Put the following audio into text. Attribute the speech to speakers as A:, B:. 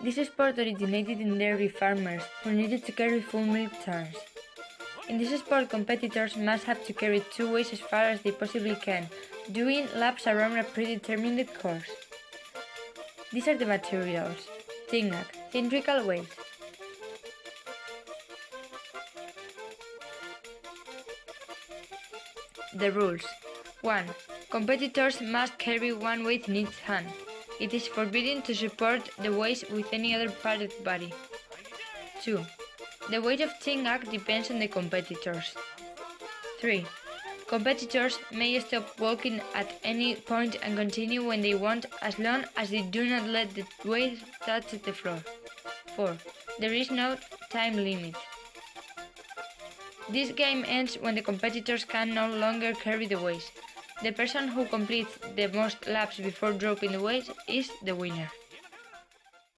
A: This sport originated in dairy farmers who needed to carry full milk tons. In this sport, competitors must have to carry two ways as far as they possibly can, doing laps around a predetermined course. These are the materials: txingak, cylindrical weight. The rules: 1. Competitors must carry one weight in each hand. It is forbidden to support the weight with any other part of the body. 2. The weight of txingak depends on the competitors. 3. Competitors may stop walking at any point and continue when they want, as long as they do not let the weight touch the floor. 4. There is no time limit. This game ends when the competitors can no longer carry the weight. The person who completes the most laps before dropping the weight is the winner.